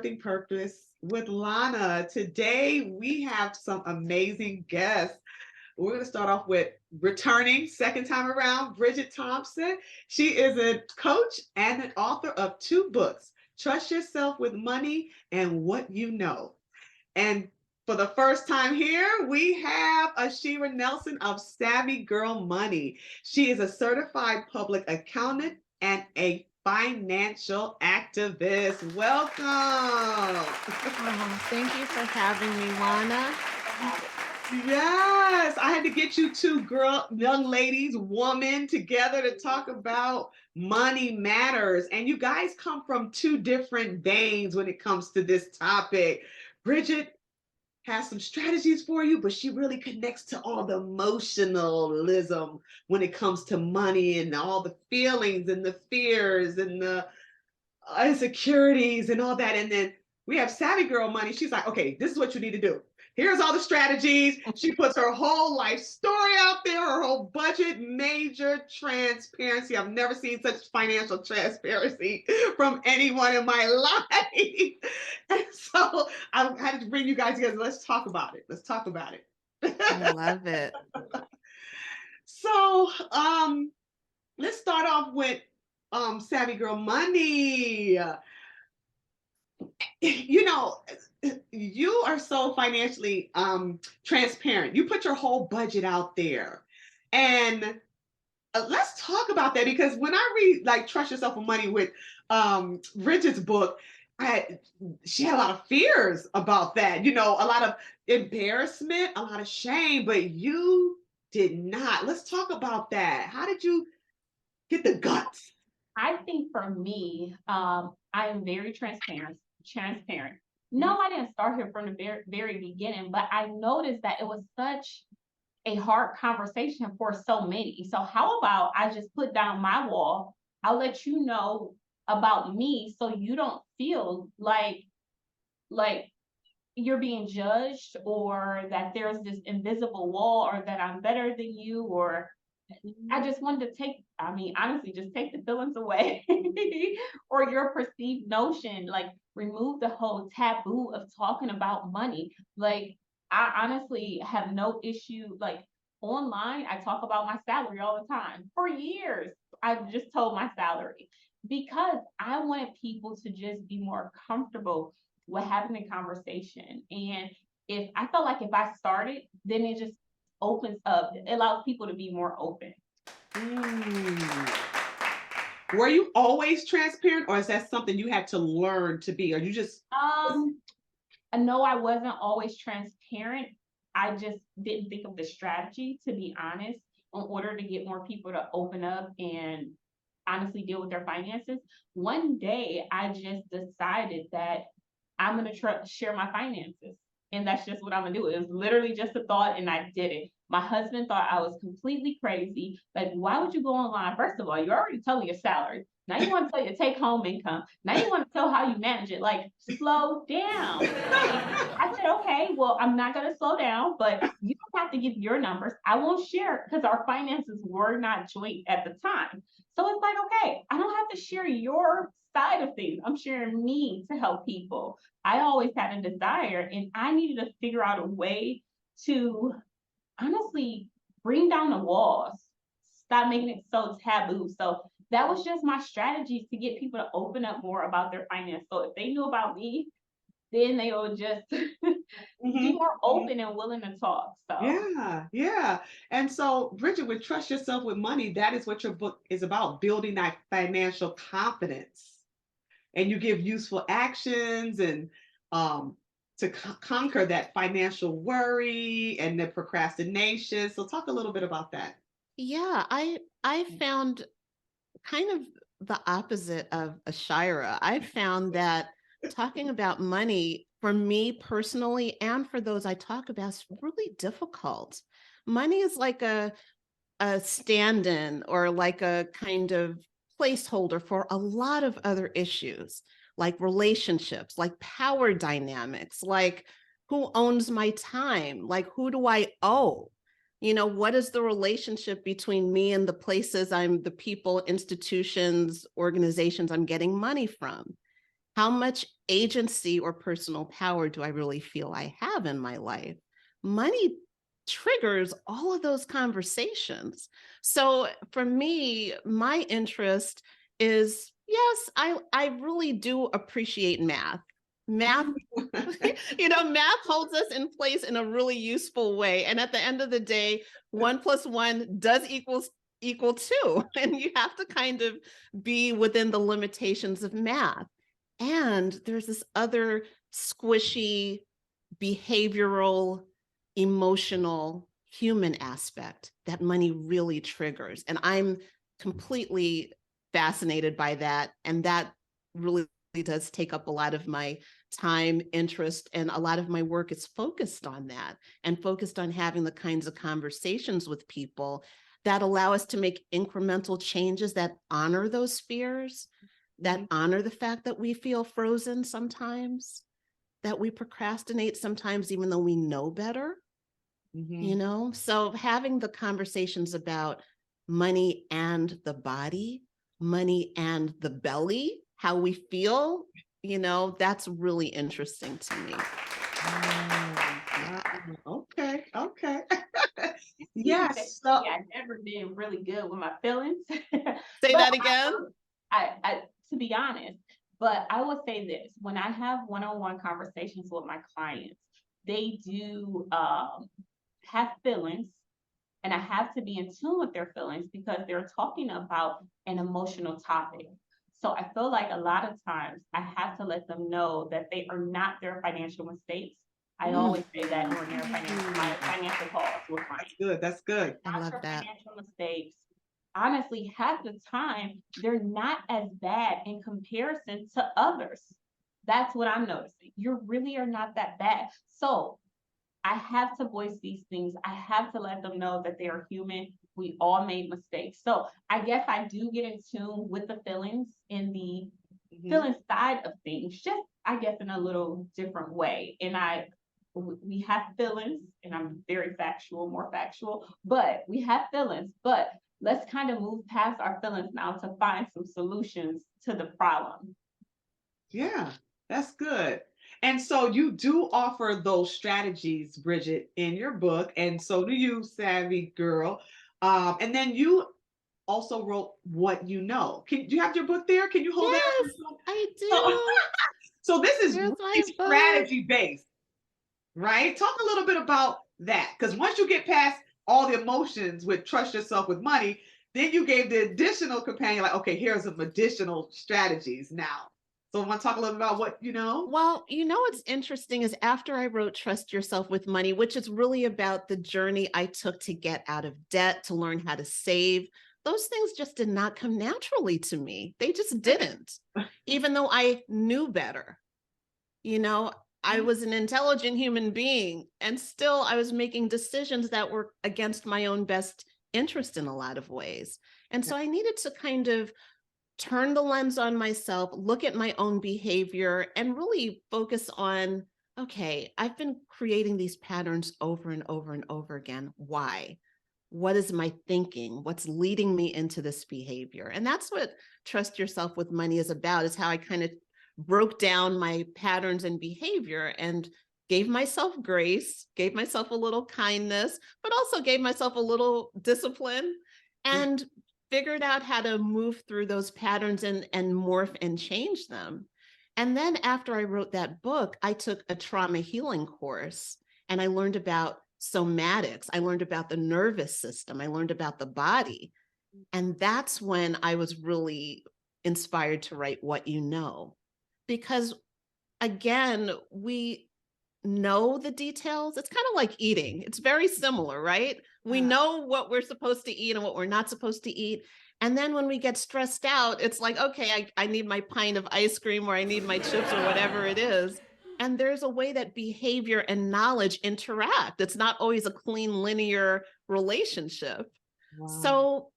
Birthing Purpose with Lana. Today we have some amazing guests. We're going to start off with returning second time around, Brigitt Thompson. She is a coach and an author of 2 books, Trust Yourself with Money and What You Know. And for the first time here, we have Ashira Nelson of Savvy Girl Money. She is a certified public accountant and a financial activist. Welcome. Oh, thank you for having me, Lana. Yes, I had to get you 2 young ladies, women together to talk about money matters. And you guys come from 2 different veins when it comes to this topic. Brigitt has some strategies for you, but she really connects to all the emotionalism when it comes to money and all the feelings and the fears and the insecurities and all that. And then we have Savvy Girl Money. She's like, okay, this is what you need to do. Here's all the strategies. She puts her whole life story out there, her whole budget, major transparency. I've never seen such financial transparency from anyone in my life. And so I had to bring you guys together. Let's talk about it. Let's talk about it. I love it. So let's start off with Savvy Girl Money. You know, you are so financially transparent. You put your whole budget out there. And let's talk about that, because when I read like Trust Yourself with Money with Brigitt's book, she had a lot of fears about that, you know, a lot of embarrassment, a lot of shame, but you did not. Let's talk about that. How did you get the guts? I think for me, I am very transparent. No, I didn't start here from the very beginning, but I noticed that it was such a hard conversation for so many. So how about I just put down my wall? I'll let you know about me so you don't feel like you're being judged, or that there's this invisible wall, or that I'm better than you, or I just wanted to honestly, just take the feelings away or your perceived notion, like remove the whole taboo of talking about money. Like, I honestly have no issue, like online, I talk about my salary all the time. For years, I've just told my salary because I wanted people to just be more comfortable with having a conversation. And if I felt like if I started, then it just opens up, it allows people to be more open. Were you always transparent, or is that something you had to learn to be, or you just No, I wasn't always transparent. I just didn't think of the strategy, to be honest, in order to get more people to open up and honestly deal with their finances. One day I just decided that I'm going to share my finances. And that's just what I'm going to do. It was literally just a thought, and I did it. My husband thought I was completely crazy. Like, why would you go online? First of all, you're already telling your salary. Now you want to tell your take-home income. Now you want to tell how you manage it. Like, slow down. I said, okay, well, I'm not going to slow down, but you don't have to give your numbers. I won't share, because our finances were not joint at the time. So it's like, okay, I don't have to share your side of things. I'm sharing me to help people. I always had a desire, and I needed to figure out a way to honestly bring down the walls, stop making it so taboo. So that was just my strategy to get people to open up more about their finance. So if they knew about me, then they will just be more open and willing to talk. So yeah. And so, Brigitt, with Trust Yourself with Money, that is what your book is about, building that financial confidence. And you give useful actions and to conquer that financial worry and the procrastination. So talk a little bit about that. Yeah, I found kind of the opposite of Ashira. I found that talking about money, for me personally, and for those I talk about, is really difficult. Money is like a stand-in, or like a kind of placeholder for a lot of other issues, like relationships, like power dynamics, like who owns my time, like who do I owe? You know, what is the relationship between me and the places the people, institutions, organizations I'm getting money from? How much agency or personal power do I really feel I have in my life? Money triggers all of those conversations. So for me, my interest is, yes, I really do appreciate math. Math, math holds us in place in a really useful way. And at the end of the day, 1 + 1 does equal 2. And you have to kind of be within the limitations of math. And there's this other squishy, behavioral, emotional, human aspect that money really triggers. And I'm completely fascinated by that. And that really does take up a lot of my time, interest, and a lot of my work is focused on that and focused on having the kinds of conversations with people that allow us to make incremental changes that honor those fears, that honor the fact that we feel frozen sometimes, that we procrastinate sometimes, even though we know better, So having the conversations about money and the body, money and the belly, how we feel, that's really interesting to me. Okay. Yes. So I've never been really good with my feelings. Say that again. I to be honest, but I will say this: when I have one-on-one conversations with my clients, they do have feelings, and I have to be in tune with their feelings because they're talking about an emotional topic. So I feel like a lot of times I have to let them know that they are not their financial mistakes. I always say that during their financial calls with clients. That's good. I love that. Financial mistakes. Honestly, half the time they're not as bad in comparison to others. That's what I'm noticing. You really are not that bad. So I have to voice these things. I have to let them know that they are human. We all made mistakes. So I guess I do get in tune with the feelings in the feeling side of things, just I guess in a little different way. And we have feelings, and I'm very more factual, but we have feelings, but let's kind of move past our feelings now to find some solutions to the problem. Yeah, that's good. And so you do offer those strategies, Brigitt, in your book, and so do you, Savvy Girl. And then you also wrote What You Know. Do you have your book there? Can you hold Yes, it? I do. So this is Here's really strategy based, right? Talk a little bit about that, because once you get past all the emotions with trust yourself with money, then you gave the additional companion, like, okay, here's some additional strategies now. So I want to talk a little about what you know. Well, what's interesting is after I wrote Trust Yourself with Money, which is really about the journey I took to get out of debt, to learn how to save, those things just did not come naturally to me. They just didn't, even though I knew better. I was an intelligent human being, and still I was making decisions that were against my own best interest in a lot of ways. And so I needed to kind of turn the lens on myself, look at my own behavior, and really focus on, okay, I've been creating these patterns over and over and over again. Why? What is my thinking? What's leading me into this behavior? And that's what Trust Yourself with Money is about, is how I kind of broke down my patterns and behavior and gave myself grace, gave myself a little kindness, but also gave myself a little discipline, and figured out how to move through those patterns and morph and change them. And then after I wrote that book, I took a trauma healing course, and I learned about somatics. I learned about the nervous system. I learned about the body. And that's when I was really inspired to write What You Know. Because again, we know the details. It's kind of like eating. It's very similar, right? We know what we're supposed to eat and what we're not supposed to eat. And then when we get stressed out, it's like, okay, I need my pint of ice cream, or I need my chips, or whatever it is. And there's a way that behavior and knowledge interact. It's not always a clean, linear relationship. Wow. So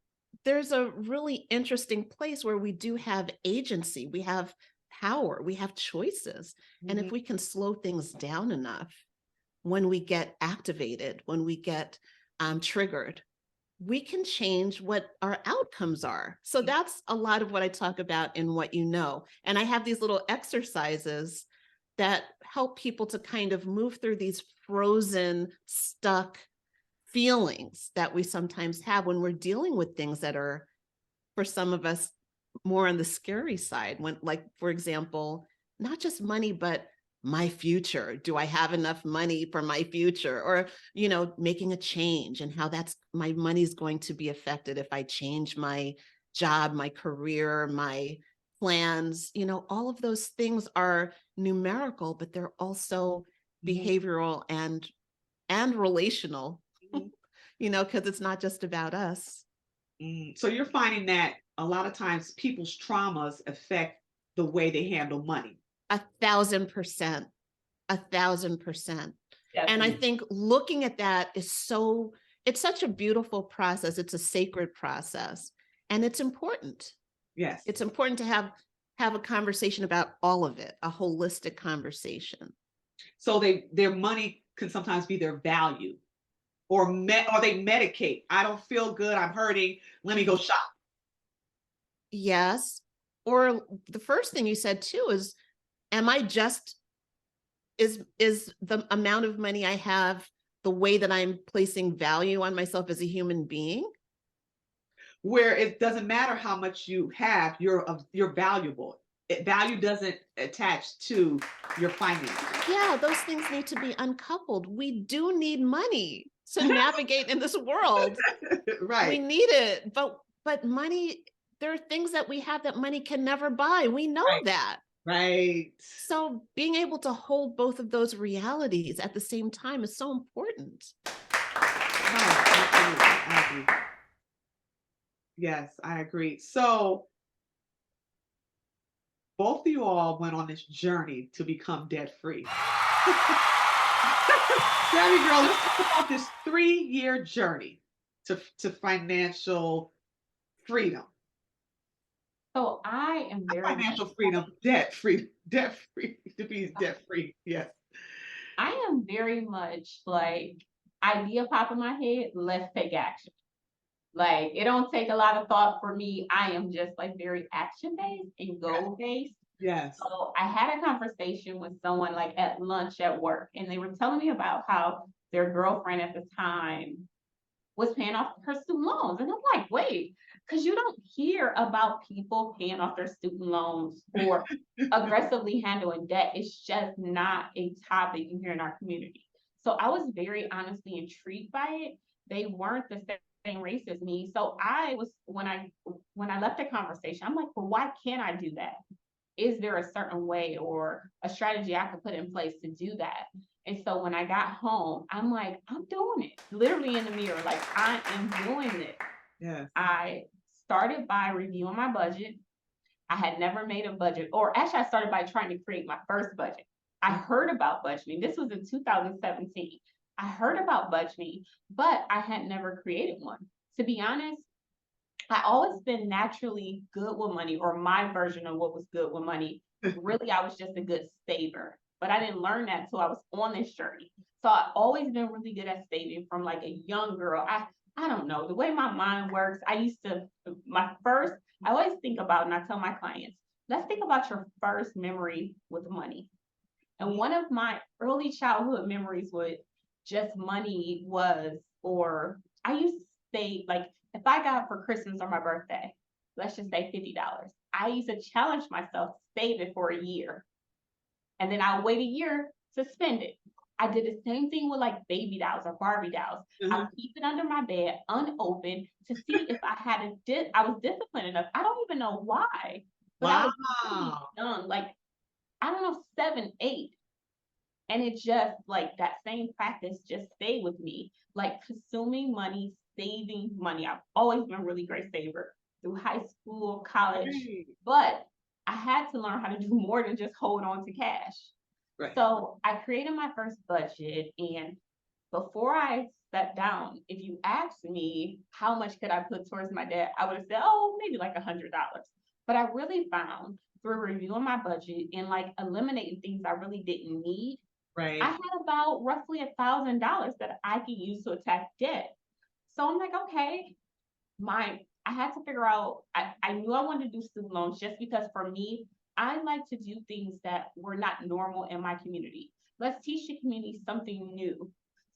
there's a really interesting place where we do have agency. We have power, we have choices. And if we can slow things down enough, when we get activated, when we get triggered, we can change what our outcomes are. So that's a lot of what I talk about in What You Know. And I have these little exercises that help people to kind of move through these frozen, stuck feelings that we sometimes have when we're dealing with things that are, for some of us, more on the scary side. When, like, for example, not just money, but my future. Do I have enough money for my future? Or, making a change and how that's my money's going to be affected if I change my job, my career, my plans. All of those things are numerical, but they're also behavioral and relational, because it's not just about us. So you're finding that a lot of times people's traumas affect the way they handle money. 1,000%. 1,000%. And I Definitely. think looking at that it's such a beautiful process. It's a sacred process. And it's important. Yes. It's important to have a conversation about all of it, a holistic conversation. So their money can sometimes be their value, or they medicate. I don't feel good. I'm hurting. Let me go shop. Yes. Or the first thing you said too is, is the amount of money I have the way that I'm placing value on myself as a human being? Where it doesn't matter how much you have, you're valuable. Value doesn't attach to your finances. Yeah, those things need to be uncoupled. We do need money to navigate in this world. Right. We need it. But money, there are things that we have that money can never buy. We know that. Right. So being able to hold both of those realities at the same time is so important. Absolutely. I agree. Yes, I agree. So both of you all went on this journey to become debt free. Savvy girl, let's talk about this 3-year journey to financial freedom. So I am very Financial freedom, debt free, to be debt free. Yes. I am very much like, idea pop in my head, let's take action. Like, it don't take a lot of thought for me. I am just like very action based and goal based. Yes. So I had a conversation with someone like at lunch at work, and they were telling me about how their girlfriend at the time was paying off her student loans. And I'm like, wait, because you don't hear about people paying off their student loans or aggressively handling debt. It's just not a topic you hear in our community. So I was very honestly intrigued by it. They weren't the same race as me. So I was, when I left the conversation, I'm like, well, why can't I do that? Is there a certain way or a strategy I could put in place to do that? And so when I got home, I'm like, I'm doing it. Literally in the mirror, like, I am doing this. Yes. I started by reviewing my budget. I had never made a budget, or actually I started by trying to create my first budget. I heard about budgeting. This was in 2017. I heard about budgeting, but I had never created one. To be honest, I always been naturally good with money, or my version of what was good with money. Really, I was just a good saver, but I didn't learn that until I was on this journey. So I always been really good at saving from like a young girl. I don't know, the way my mind works. I always think about, and I tell my clients, let's think about your first memory with money. And one of my early childhood memories with just money was, or I used to say, like, if I got for Christmas or my birthday, let's just say $50, I used to challenge myself to save it for a year. And then I wait a year to spend it. I did the same thing with like baby dolls or Barbie dolls. I would keep it under my bed unopened to see if I had I was disciplined enough. I don't even know why, but I was really young, like, I don't know, 7, 8. And it just, like, that same practice just stayed with me. Like, consuming money, saving money. I've always been a really great saver through high school, college, but I had to learn how to do more than just hold on to cash. Right. So I created my first budget, and before I sat down, if you asked me how much could I put towards my debt, I would have said, oh, maybe like $100. But I really found through reviewing my budget and like eliminating things I really didn't need, Right. I had about roughly $1,000 that I could use to attack debt. So I'm like, okay, I had to figure out, I knew I wanted to do student loans just because for me, I like to do things that were not normal in my community. Let's teach the community something new.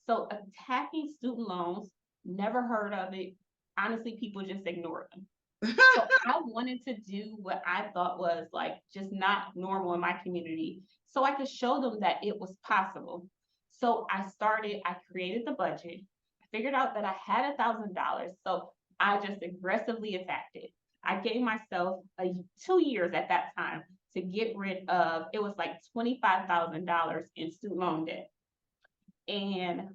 So attacking student loans, never heard of it. Honestly, people just ignore them. So I wanted to do what I thought was like just not normal in my community so I could show them that it was possible. So I created the budget. I figured out that I had $1,000. So I just aggressively attacked it. I gave myself 2 years at that time to get rid of, it was like $25,000 in student loan debt. And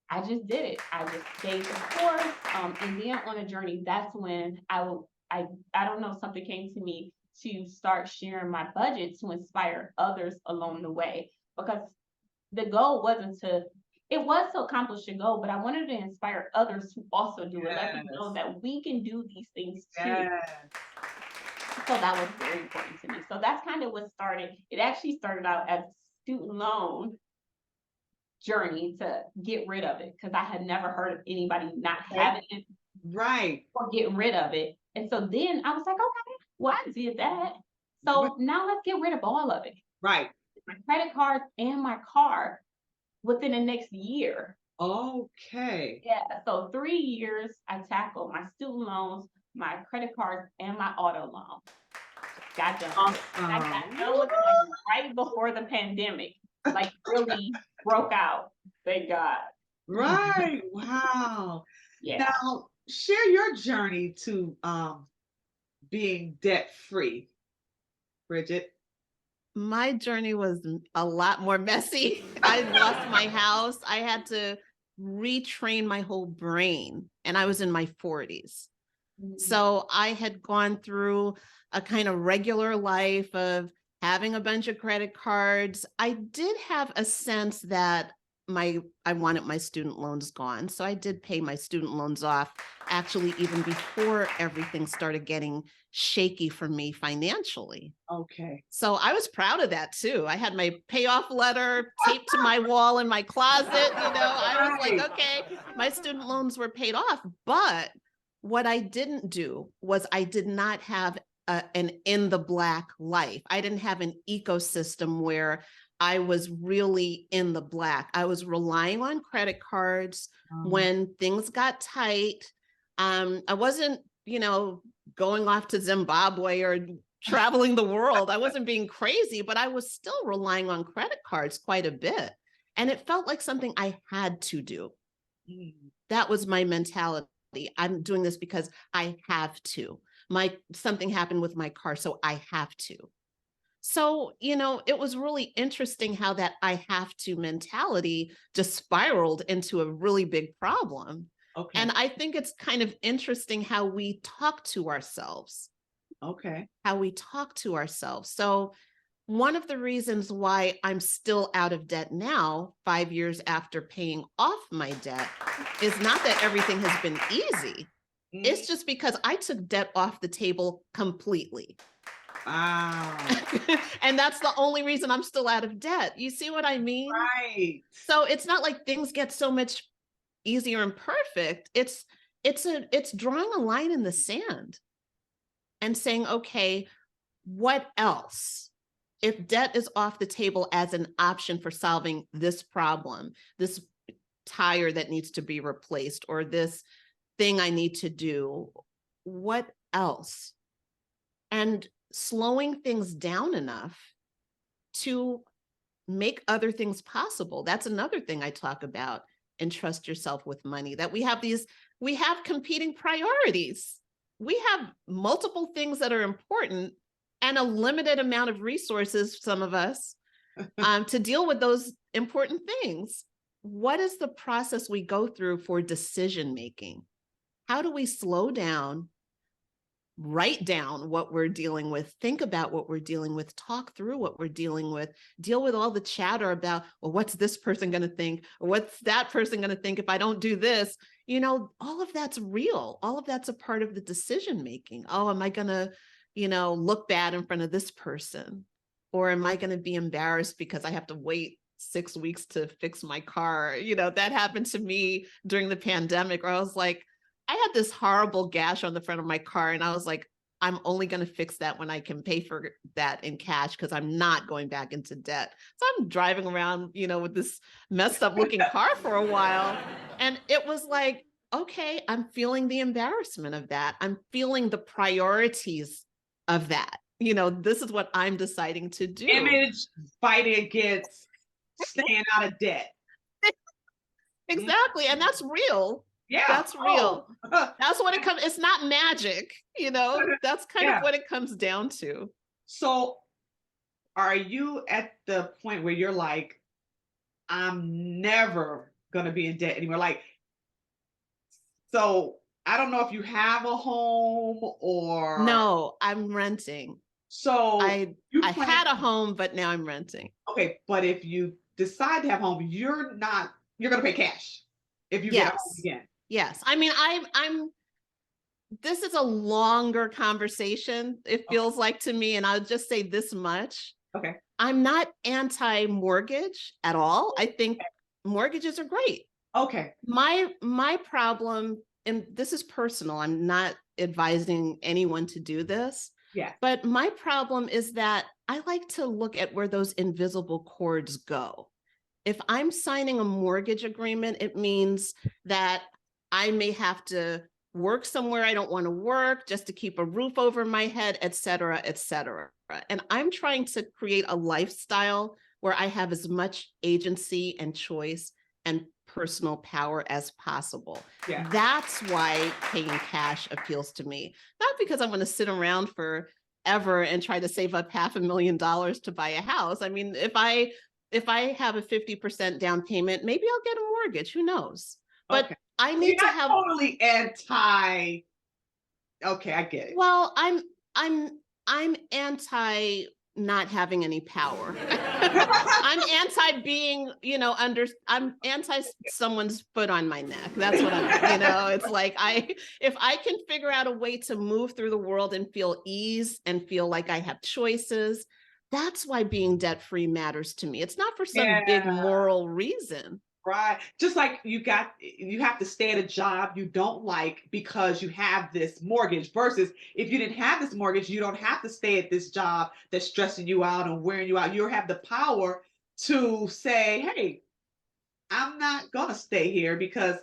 I just did it. I just stayed the course. And then on a journey, that's when I don't know, something came to me to start sharing my budget to inspire others along the way. Because the goal it was to accomplish a goal, but I wanted to inspire others to also do it. Let people know that we can do these things too. Yes. So that was very important to me. So that's kind of what started. It actually started out as student loan journey to get rid of it because I had never heard of anybody not having it Right. or getting rid of it. And so then I was like, okay, well, I did that. So now let's get rid of all of it. Right. My credit cards and my car within the next year. Okay. Yeah. So 3 years, I tackled my student loans, my credit cards, and my auto loan. Got done. Awesome. I got done with it right before the pandemic, like really broke out. Thank God. Right. Wow. Yeah. Now, share your journey to being debt free, Brigitt. My journey was a lot more messy. I lost my house. I had to retrain my whole brain, and I was in my 40s. So I had gone through a kind of regular life of having a bunch of credit cards. I did have a sense that I wanted my student loans gone. So I did pay my student loans off, actually, even before everything started getting shaky for me financially. Okay. So I was proud of that too. I had my payoff letter taped to my wall in my closet. I was like, okay, my student loans were paid off. But what I didn't do was I did not have an in the black life. I didn't have an ecosystem where I was really in the black. I was relying on credit cards when things got tight. I wasn't, going off to Zimbabwe or traveling the world. I wasn't being crazy, but I was still relying on credit cards quite a bit. And it felt like something I had to do. That was my mentality. I'm doing this because I have to. Something happened with my car, so I have to. So, it was really interesting how that I have to mentality just spiraled into a really big problem. Okay. And I think it's kind of interesting how we talk to ourselves. Okay. How we talk to ourselves. So one of the reasons why I'm still out of debt now, 5 years after paying off my debt, is not that everything has been easy. It's just because I took debt off the table completely. Wow. And that's the only reason I'm still out of debt. You see what I mean? Right. So it's not like things get so much easier and perfect. It's drawing a line in the sand and saying, okay, what else? If debt is off the table as an option for solving this problem, this tire that needs to be replaced, or this thing I need to do, what else? And slowing things down enough to make other things possible. That's another thing I talk about in Trust Yourself with Money, that we have competing priorities. We have multiple things that are important and a limited amount of resources, some of us, to deal with those important things. What is the process we go through for decision making? How do we slow down, write down what we're dealing with, think about what we're dealing with, talk through what we're dealing with, deal with all the chatter about, well, what's this person going to think? Or what's that person going to think if I don't do this? All of that's real. All of that's a part of the decision making. Oh, am I going to, look bad in front of this person? Or am I going to be embarrassed because I have to wait 6 weeks to fix my car. That happened to me during the pandemic, where I was like, I had this horrible gash on the front of my car, and I was like, I'm only going to fix that when I can pay for that in cash, because I'm not going back into debt. So I'm driving around, with this messed up looking car for a while. And it was like, okay, I'm feeling the embarrassment of that. I'm feeling the priorities of that. This is what I'm deciding to do. Image fighting against staying out of debt. Exactly. And that's real. Yeah. That's real. That's what it comes. It's not magic, that's kind of what it comes down to. So are you at the point where you're like, I'm never going to be in debt anymore? Like, so I don't know if you have a home or. No, I'm renting. So I had a home, but now I'm renting. Okay. But if you decide to have a home, you're going to pay cash if you get a home again. Yes. I mean, this is a longer conversation, it feels like to me. And I'll just say this much. Okay. I'm not anti-mortgage at all. I think mortgages are great. Okay. My problem, and this is personal, I'm not advising anyone to do this. Yeah. But my problem is that I like to look at where those invisible cords go. If I'm signing a mortgage agreement, it means that I may have to work somewhere I don't want to work just to keep a roof over my head, et cetera, et cetera. And I'm trying to create a lifestyle where I have as much agency and choice and personal power as possible. Yeah. That's why paying cash appeals to me. Not because I'm going to sit around forever and try to save up $500,000 to buy a house. I mean, if I have a 50% down payment, maybe I'll get a mortgage. Who knows? But okay. I need to have totally anti. Okay, I get it. Well, I'm anti not having any power. I'm anti being, I'm anti someone's foot on my neck. That's what I'm, it's like if I can figure out a way to move through the world and feel ease and feel like I have choices, that's why being debt-free matters to me. It's not for some big moral reason. Right. Just like you have to stay at a job you don't like because you have this mortgage, versus if you didn't have this mortgage, you don't have to stay at this job that's stressing you out and wearing you out. You have the power to say, hey, I'm not going to stay here because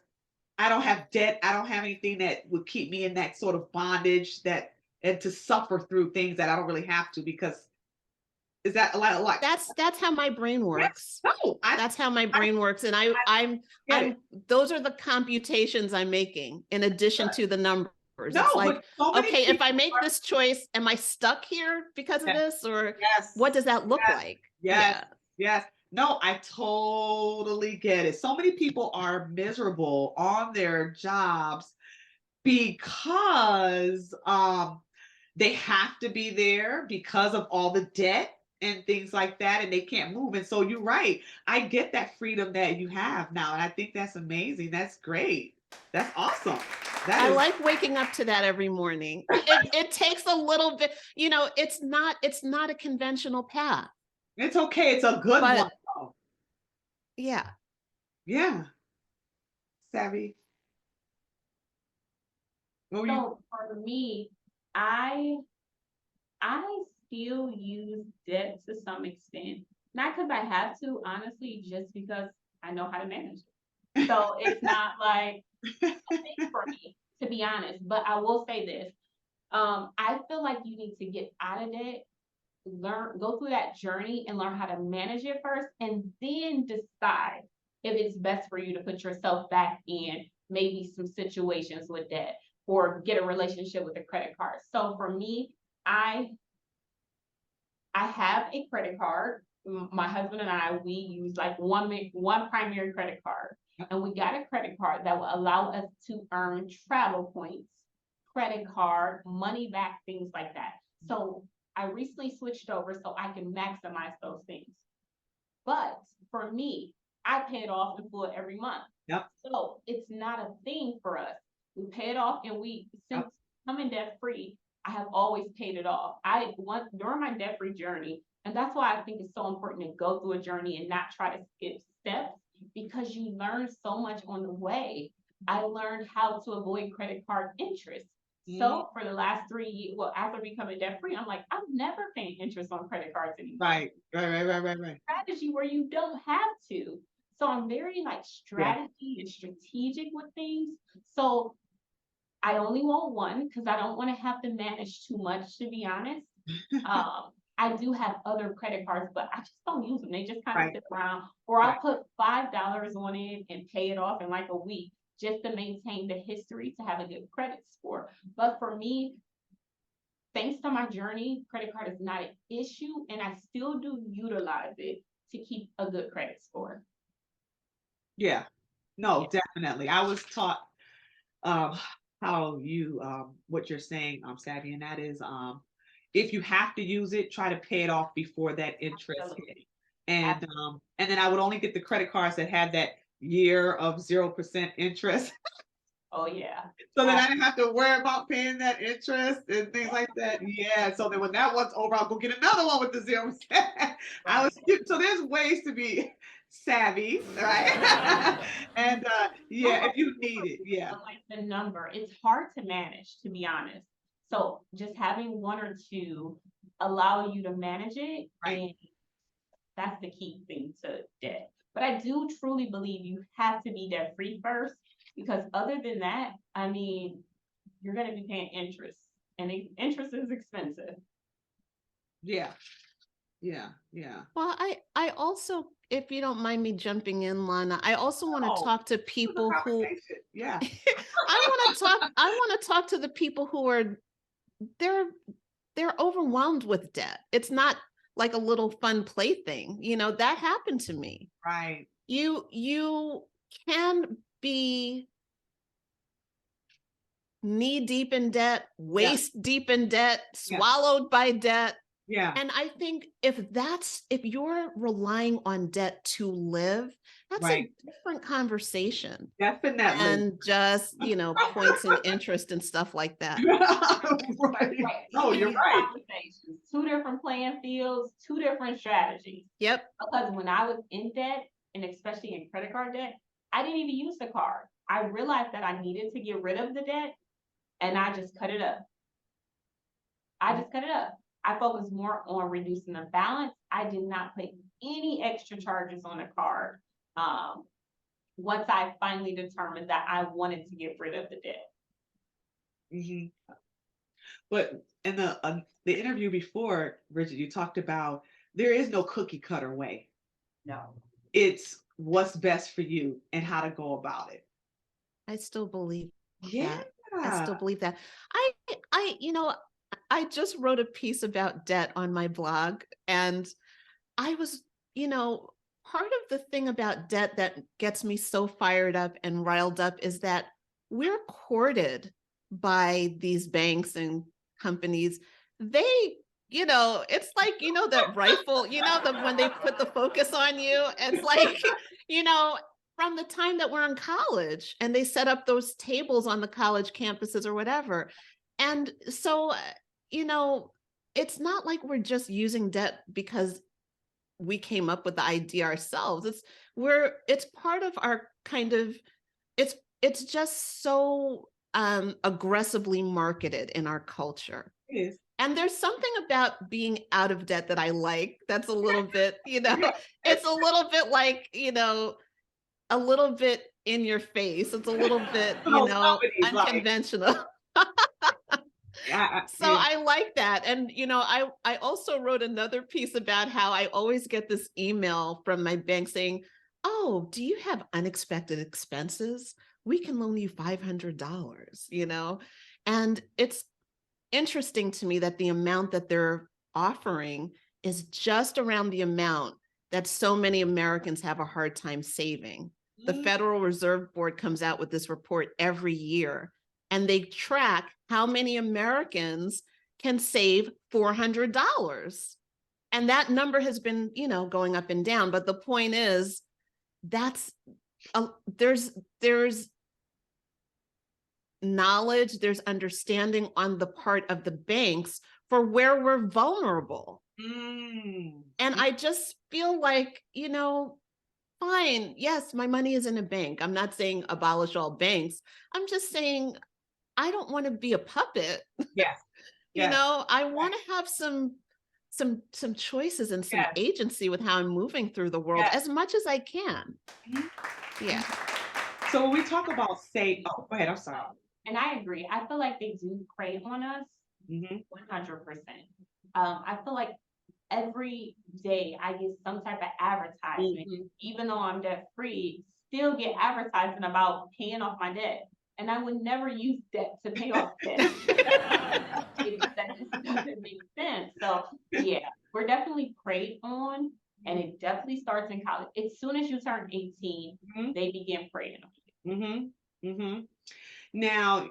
I don't have debt. I don't have anything that would keep me in that sort of bondage and to suffer through things that I don't really have to, because is that a lot? That's how my brain works. That's how my brain works. And I'm those are the computations I'm making in addition to the numbers. It's like, okay, if I make this choice, am I stuck here because of this? Or what does that look like? Yes. No, I totally get it. So many people are miserable on their jobs because they have to be there because of all the debt and things like that, and they can't move. And so you're right. I get that freedom that you have now, and I think that's amazing. That's great. That's awesome. I like waking up to that every morning. It takes a little bit, it's not a conventional path. It's okay. It's a good one. Yeah. Savvy. So for me, I still use debt to some extent. Not because I have to, honestly, just because I know how to manage it. So it's not like a thing for me, to be honest. But I will say this. I feel like you need to get out of debt, go through that journey and learn how to manage it first, and then decide if it's best for you to put yourself back in maybe some situations with debt or get a relationship with a credit card. So for me, I have a credit card. My husband and I, we use like one primary credit card, and we got a credit card that will allow us to earn travel points, credit card, money back, things like that. So I recently switched over so I can maximize those things. But for me, I pay it off in full every month. So it's not a thing for us. We pay it off, and since coming debt free, I have always paid it off. During my debt-free journey, And that's why I think it's so important to go through a journey and not try to skip steps, because you learn so much on the way. I learned how to avoid credit card interest. So for the last 3 years, well, after becoming debt free, I'm like, I'm never paying interest on credit cards anymore. Right. Strategy where you don't have to. So I'm very like strategy and strategic with things. So I only want one because I don't want to have to manage too much, to be honest. I do have other credit cards, but I just don't use them. They just kind of sit around, or I'll put $5 on it and pay it off in like a week just to maintain the history to have a good credit score. But for me, thanks to my journey, credit card is not an issue, and I still do utilize it to keep a good credit score. Yeah, no, definitely. I was taught how you what you're saying, Savvy, and that is if you have to use it, try to pay it off before that interest hit. And then I would only get the credit cards that had that year of 0% interest. Oh yeah. So then I didn't have to worry about paying that interest and things like that. Yeah. So then when that one's over, I'll go get another one with the 0%. So there's ways to be savvy, right? And if you need it, like the number, it's hard to manage, to be honest. So just having one or two allow you to manage it, and that's the key thing to debt. But I do truly believe you have to be debt free first, because other than that, I mean, you're going to be paying interest, and interest is expensive. Yeah. Well, I also, if you don't mind me jumping in, Lana, I also want to talk to people who, I want to talk to the people who are, they're overwhelmed with debt. It's not like a little fun plaything. That happened to me. Right. You can be knee deep in debt, waist deep in debt, swallowed by debt. Yeah. And I think if you're relying on debt to live, that's a different conversation. Definitely. And just, points and interest and stuff like that. Right. Oh, you're right. Two different playing fields, two different strategies. Yep. Because when I was in debt, and especially in credit card debt, I didn't even use the card. I realized that I needed to get rid of the debt, and I just cut it up. I focused more on reducing the balance. I did not put any extra charges on the card once I finally determined that I wanted to get rid of the debt. But in the interview before, Brigitt, you talked about there is no cookie cutter way. No. It's what's best for you and how to go about it. I still believe that. I still believe that. I just wrote a piece about debt on my blog, and I was, part of the thing about debt that gets me so fired up and riled up is that we're courted by these banks and companies. They, it's like, that rifle, when they put the focus on you, it's like, from the time that we're in college and they set up those tables on the college campuses or whatever. And so, it's not like we're just using debt because we came up with the idea ourselves. It's part of our kind of, it's just so aggressively marketed in our culture. It is. And there's something about being out of debt that I like. That's a little bit, it's a little bit like, a little bit in your face. It's a little bit, unconventional. So I like that. And, I also wrote another piece about how I always get this email from my bank saying, oh, do you have unexpected expenses? We can loan you $500, and it's interesting to me that the amount that they're offering is just around the amount that so many Americans have a hard time saving. The Federal Reserve Board comes out with this report every year, and they track how many Americans can save $400. And that number has been, going up and down. But the point is, there's knowledge, there's understanding on the part of the banks for where we're vulnerable. Mm. And I just feel like, you know, fine, yes, my money is in a bank. I'm not saying abolish all banks. I'm just saying I don't want to be a puppet. Yes. You Yes. know, I want to have some choices and some Yes. agency with how I'm moving through the world Yes. as much as I can. Mhm. Yeah. So when we talk about go ahead. I'm sorry. And I agree. I feel like they do prey on us Mhm. 100%. I feel like every day I get some type of advertisement, Mhm. even though I'm debt free, still get advertising about paying off my debt. And I would never use debt to pay off debt. That just doesn't make sense. So yeah, we're definitely preyed on, and it definitely starts in college. As soon as you turn 18, Mhm. they begin preying on you. Mhm. Mhm. Now,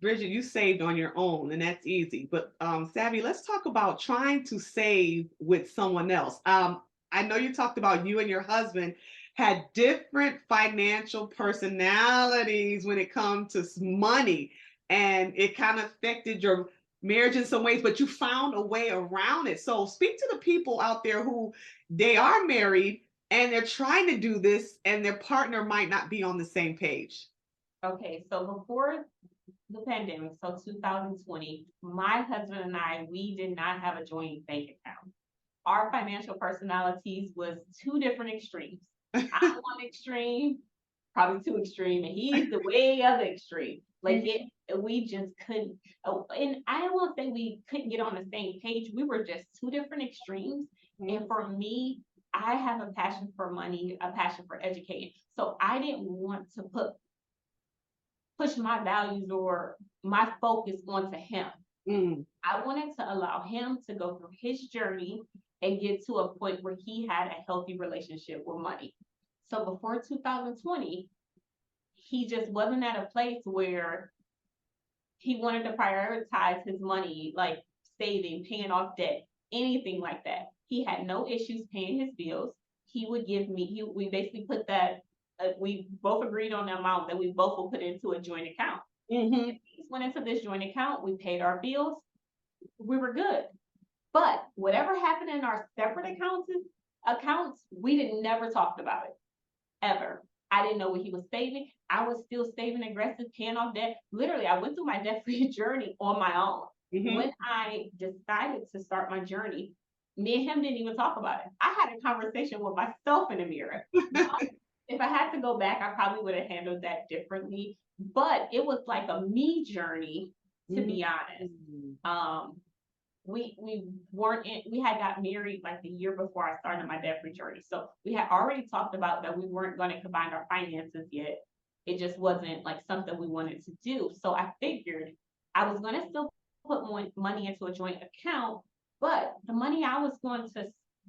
Brigitt, you saved on your own, and that's easy. But Savvy, let's talk about trying to save with someone else. I know you talked about you and your husband had different financial personalities when it comes to money, and it kind of affected your marriage in some ways, but you found a way around it. So speak to the people out there who they are married and they're trying to do this, and their partner might not be on the same page. Okay, so before the pandemic, so 2020, my husband and I, we did not have a joint bank account. Our financial personalities was two different extremes. I'm one extreme, probably too extreme, and he's the way other extreme. Like we just couldn't. And I won't say we couldn't get on the same page. We were just two different extremes. And for me, I have a passion for money, a passion for educating. So I didn't want to push my values or my focus onto him. Mm. I wanted to allow him to go through his journey and get to a point where he had a healthy relationship with money. So before 2020, he just wasn't at a place where he wanted to prioritize his money, like saving, paying off debt, anything like that. He had no issues paying his bills. He would give me, we basically put that, we both agreed on the amount that we both will put into a joint account. Mm-hmm. We went into this joint account, we paid our bills, we were good. But whatever happened in our separate accounts, we didn't never talked about it ever. I didn't know what he was saving. I was still saving aggressive, paying off debt. Literally, I went through my debt-free journey on my own. Mm-hmm. When I decided to start my journey, me and him didn't even talk about it. I had a conversation with myself in the mirror. If I had to go back, I probably would have handled that differently. But it was like a me journey, to be honest. We weren't in, we had got married like the year before I started my debt-free journey. So we had already talked about that we weren't going to combine our finances yet. It just wasn't like something we wanted to do. So I figured I was going to still put more money into a joint account, but the money I was going to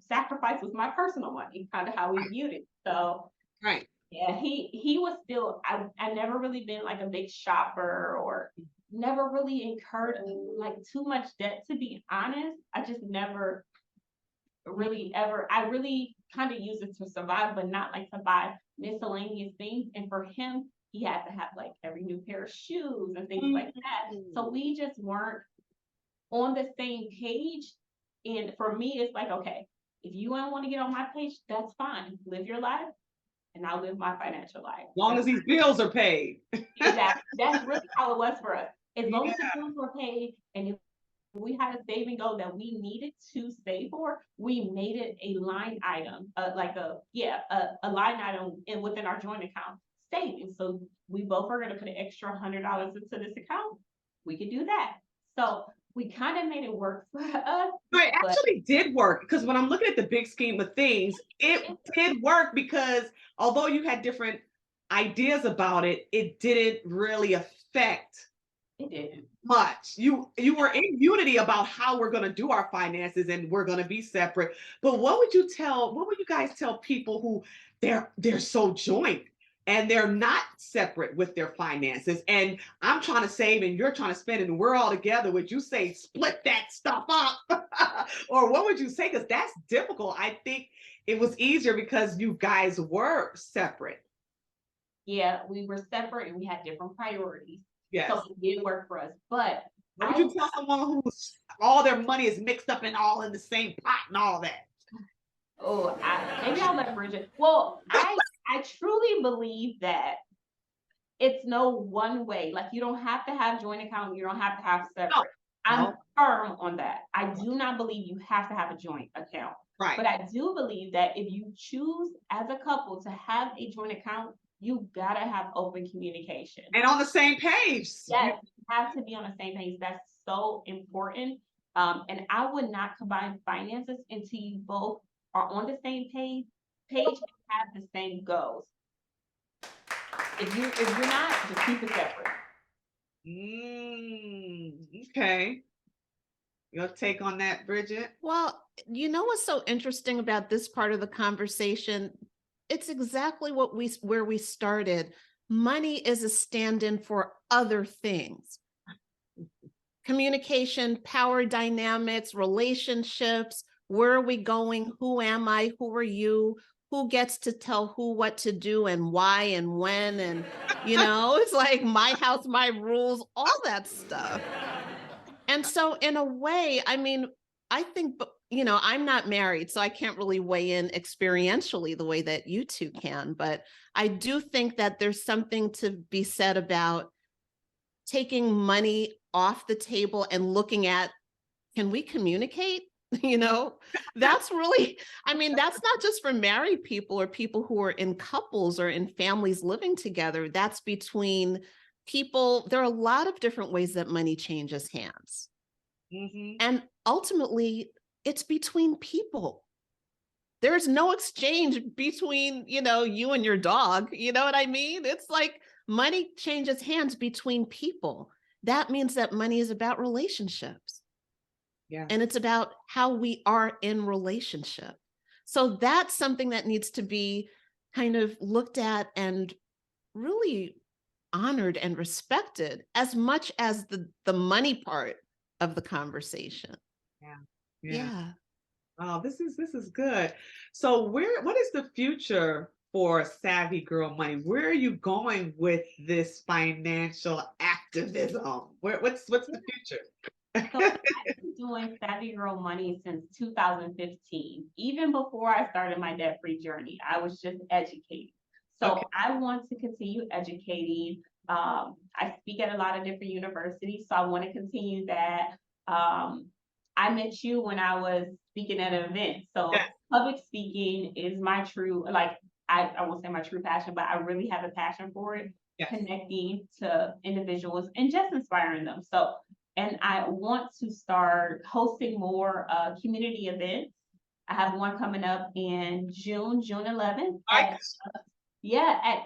sacrifice was my personal money, kind of how we viewed it. So Right. yeah, he was still, I never really been like a big shopper or never really incurred like too much debt, to be honest. I just never really ever, I really kind of use it to survive, but not like to buy miscellaneous things. And for him, he had to have like every new pair of shoes and things like that. So we just weren't on the same page. And for me, it's like, okay, if you don't want to get on my page, that's fine. Live your life and I'll live my financial life. As long as these bills are paid. Exactly. That's really how it was for us. As long as the Yeah. bills were paid and if we had a saving goal that we needed to save for, we made it a line item, a line item within our joint account savings. So we both are going to put an extra $100 into this account. We could do that. So we kind of made it work for us. But it actually did work, because when I'm looking at the big scheme of things, it did work, because although you had different ideas about it, it didn't really affect It didn't. much. You were in unity about how we're going to do our finances and we're going to be separate. But what would you guys tell people who they're so joint and they're not separate with their finances, and I'm trying to save and you're trying to spend and we're all together? Would you say split that stuff up? Or what would you say? Because that's difficult. I think it was easier because you guys were separate. Yeah, we were separate and we had different priorities. Yes. So it did work for us. But What would you tell someone who's all their money is mixed up and all in the same pot and all that? Oh, maybe I'll let Bridget. Well, I truly believe that it's no one way. Like you don't have to have joint account. You don't have to have separate. I'm firm on that. I do not believe you have to have a joint account. Right. But I do believe that if you choose as a couple to have a joint account, you gotta have open communication. And on the same page. Yes, you have to be on the same page. That's so important. And I would not combine finances until you both are on the same page and have the same goals. If you're not, just keep it separate. Okay. Your take on that, Brigitt? Well, you know what's so interesting about this part of the conversation? It's exactly where we started. Money is a stand-in for other things. Communication, power dynamics, relationships, where are we going? Who am I? Who are you? Who gets to tell who what to do and why and when? And, it's like my house, my rules, all that stuff. And so in a way, I mean, I think, I'm not married, so I can't really weigh in experientially the way that you two can, but I do think that there's something to be said about taking money off the table and looking at, can we communicate? That's really, that's not just for married people or people who are in couples or in families living together. That's between people. There are a lot of different ways that money changes hands. Mm-hmm. And ultimately, it's between people. There's no exchange between, you and your dog. You know what I mean? It's like money changes hands between people. That means that money is about relationships. Yeah. And it's about how we are in relationship. So that's something that needs to be kind of looked at and really honored and respected as much as the money part of the conversation. Yeah. Oh, this is good. So what is the future for Savvy Girl Money? Where are you going with this financial activism? What's the future? So I've been doing Savvy Girl Money since 2015. Even before I started my debt-free journey, I was just educating. So I want to continue educating. I speak at a lot of different universities, so I want to continue that. I met you when I was speaking at an event. So public speaking is my true, I won't say my true passion, but I really have a passion for it. Connecting to individuals and just inspiring them. So, and I want to start hosting more community events. I have one coming up in June 11th. At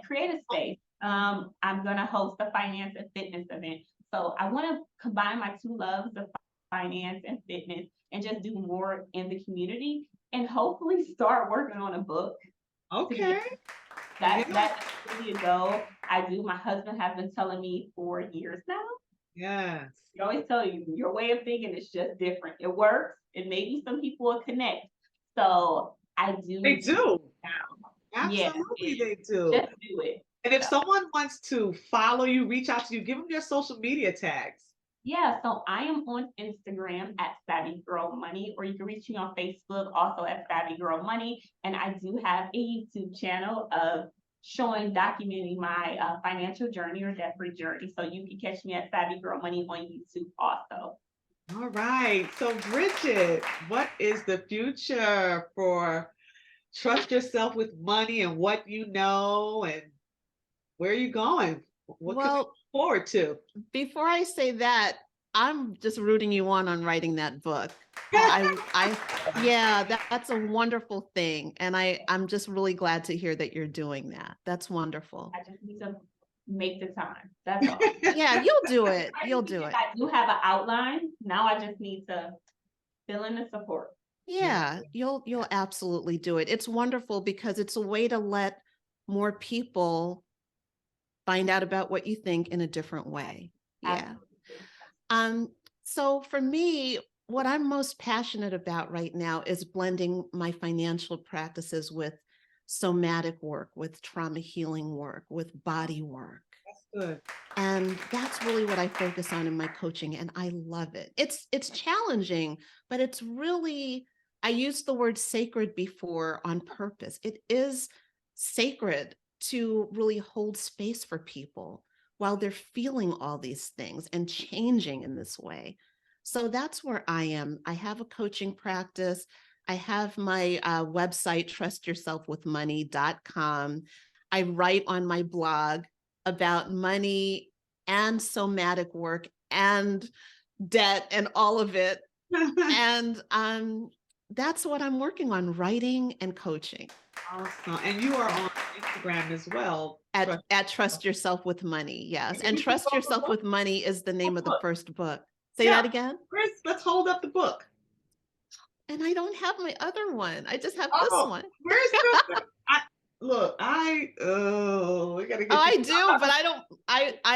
Creative Space. I'm gonna host a finance and fitness event. So I want to combine my two loves of finance and fitness and just do more in the community and hopefully start working on a book. Okay. That's really a goal. My husband has been telling me for years now. Yes. He always tell you your way of thinking is just different. It works. And maybe some people will connect. So I do. They do. Now. Absolutely, they do. Just do it. And if someone wants to follow you, reach out to you, give them your social media tags. Yeah, so I am on Instagram at Savvy Girl Money, or you can reach me on Facebook also at Savvy Girl Money. And I do have a YouTube channel of documenting my financial journey or debt-free journey. So you can catch me at Savvy Girl Money on YouTube also. All right. So Brigitt, what is the future for Trust Yourself with Money and what you know and where are you going? What can we look forward to? Before I say that, I'm just rooting you on writing that book. That's a wonderful thing. And I'm just really glad to hear that you're doing that. That's wonderful. I just need to make the time. That's all. Yeah, you'll do it. You'll do it. I do have an outline. Now I just need to fill in the support. Yeah, you'll absolutely do it. It's wonderful because it's a way to let more people find out about what you think in a different way. Yeah. So for me, what I'm most passionate about right now is blending my financial practices with somatic work, with trauma healing work, with body work. Good. And that's really what I focus on in my coaching, and I love it. It's challenging, but it's really, I used the word sacred before on purpose. It is sacred to really hold space for people while they're feeling all these things and changing in this way. So that's where I am. I have a coaching practice. I have my website, trustyourselfwithmoney.com. I write on my blog about money and somatic work and debt and all of it. And that's what I'm working on, writing and coaching. Awesome. And you are on Instagram as well. At Trust Yourself with Money, yes. Can And you Trust hold the Yourself book? with Money is the name of the book? first book. Say Yeah. that again. Chris, let's hold up the book. And I don't have my other one. I just have this one. Where's the look, we gotta get Oh, I this- do, but I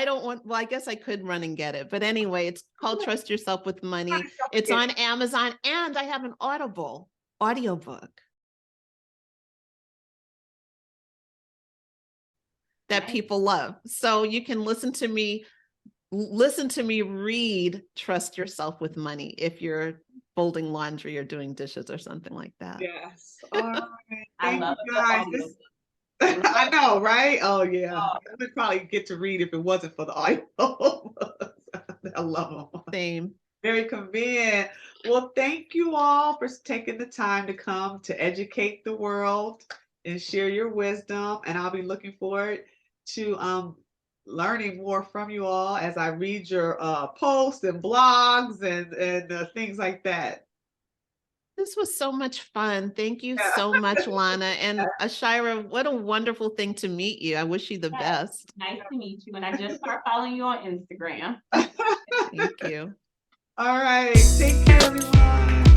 don't want, well, I guess I could run and get it. But anyway, it's called Trust Yourself with Money. It's on Amazon, and I have an Audible audiobook that people love. So you can listen to me read Trust Yourself with Money if you're folding laundry or doing dishes or something like that. Yes. All right. I Thank love you the guys. audio. I know, right? Oh yeah. I would probably get to read if it wasn't for the audio. I love them. Same. Very convenient. Well, thank you all for taking the time to come to educate the world and share your wisdom. And I'll be looking forward to learning more from you all as I read your posts and blogs and things like that. This was so much fun. Thank you so much, Lana. And Ashira, what a wonderful thing to meet you. I wish you the best. Nice to meet you. And I just started following you on Instagram. Thank you. All right. Take care, everyone.